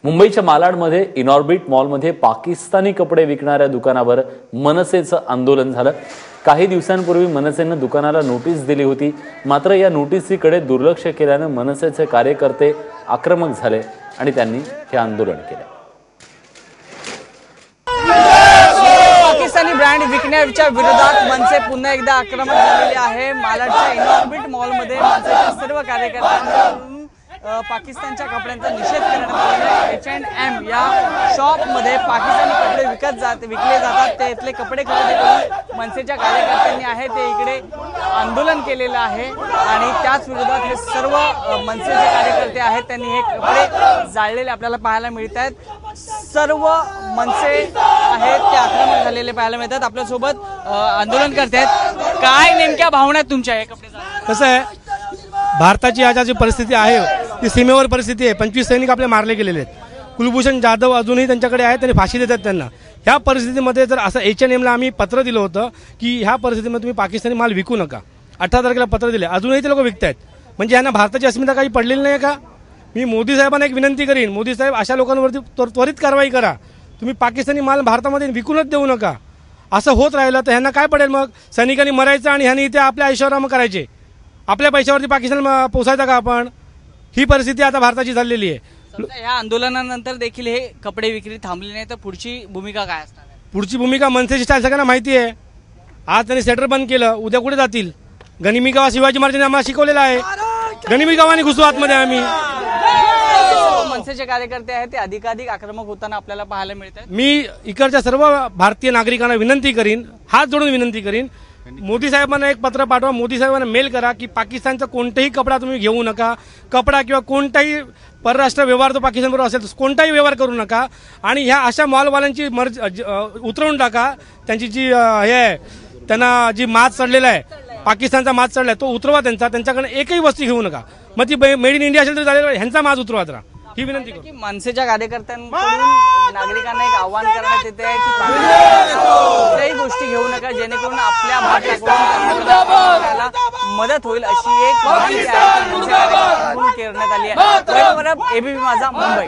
मुंबईच्या मालाडमध्ये इनॉर्बिट मॉलमध्ये पाकिस्तानी कपडे विकणाऱ्या दुकानावर मनसेचं आंदोलन झालं। काही दिवसांपूर्वी मनसेने दुकानाला नोटीस दिली होती, मात्र या नोटीसीकडे दुर्लक्ष केल्याने मनसेचे कार्यकर्ते आक्रमक झाले आणि त्यांनी हे आंदोलन केले। पाकिस्तानी ब्रँड विकण्याच्या विरोधात मनसे पुन्हा एकदा आक्रमक झालेले आहे। मालाडच्या इनॉर्बिट मॉलमध्ये मनसेच्या सर्व कार्यकर्त्यांकडून पाकिस्तानच्या कपड्यांचा निषेध करण्यात आला। H&M या शॉपमध्ये पाकिस्तानी कपडे विकले जातात, ते इथले कपडे खरेदी करून मनसेच्या कार्यकर्त्यांनी आहे ते इकडे आंदोलन केलेलं आहे आणि त्याच विरोधात हे सर्व मनसेचे कार्यकर्ते आहेत त्यांनी हे कपडे जाळलेले आपल्याला पाहायला मिळत आहेत। सर्व मनसे आहेत ते आक्रमक झालेले पाहायला मिळतात। आपल्यासोबत आंदोलन करतात, काय नेमक्या भावना आहेत तुमच्या? हे कपडे कसं आहे, भारताची आज जी परिस्थिती आहे ती सीमेवर परिस्थिती आहे। 25 सैनिक आपले मारले गेलेले आहेत। कुलभूषण जाधव अजूनही त्यांच्याकडे आहेत, त्यांनी फाशी देतात त्यांना। ह्या परिस्थितीमध्ये जर असं H&Mला आम्ही पत्र दिलं होतं की ह्या परिस्थितीमध्ये तुम्ही पाकिस्तानी माल विकू नका, 18 तारखेला पत्र दिले, अजूनही ते लोक विकतायत। म्हणजे यांना भारताची अस्मिता काही पडलेली नाही का? मी मोदी साहेबांना एक विनंती करीन, मोदी साहेब अशा लोकांवरती त्वरित कारवाई करा। तुम्ही पाकिस्तानी माल भारतामध्ये विकूनच देऊ नका। असं होत राहिलं तर ह्यांना काय पडेल? मग सैनिकांनी मरायचं आणि ह्यांनी इथे आपल्या ऐश्वर्याम करायचे, आपल्या पैशावरती पाकिस्तान पोसायचा का आपण? ही परिस्थिती आता भारताची झालेली आहे। या आंदोलनानंतर देखील हे कपडे विक्री थांबली नाही तर पुढची भूमिका काय असणार आहे? पुढची भूमिका मनसेची स्टाईल सगळ्यांना माहिती आहे। आज त्यांनी सेटर बंद केलं, उद्या कुठे जातील? गनिमी गावा शिवाजी महाराजांनी आम्हाला शिकवलेलं आहे, गनिमी गावाने घुसू आतमध्ये आम्ही। मनसेचे कार्यकर्ते आहेत ते अधिकाधिक आक्रमक होताना आपल्याला पाहायला मिळतात। मी इकडच्या सर्व भारतीय नागरिकांना विनंती करीन, हात जोडून विनंती करीन, मोदी साहेबांना एक पत्र पाठवा, मोदी साहेबांना मेल करा की पाकिस्तानचा कोणताही कपडा तुम्ही घेऊ नका, कपडा किंवा कोणताही परराष्ट्र व्यवहार तो पाकिस्तानबरोबर असेल कोणताही व्यवहार करू नका आणि ह्या अशा मॉलवाल्यांची उतरवून टाका। त्यांची जी हे आहे, त्यांना जी मात चढलेला आहे, पाकिस्तानचा मात चढलाय तो उतरवा त्यांच्याकडे एकही वस्तू घेऊ नका। मग ती मेड इन इंडिया असेल तर चालेल, ह्यांचा मात उतरवा जरा, ही विनंती करू। मनसेच्या कार्यकर्त्यांकडून नागरिकांना एक आव्हान करण्यात येते आहे की कुठल्याही गोष्टी घेऊ नका जेणेकरून आपल्या भागाला मदत होईल, अशी एक विनंती आहे करण्यात आली आहे। ABP माझा, मुंबई।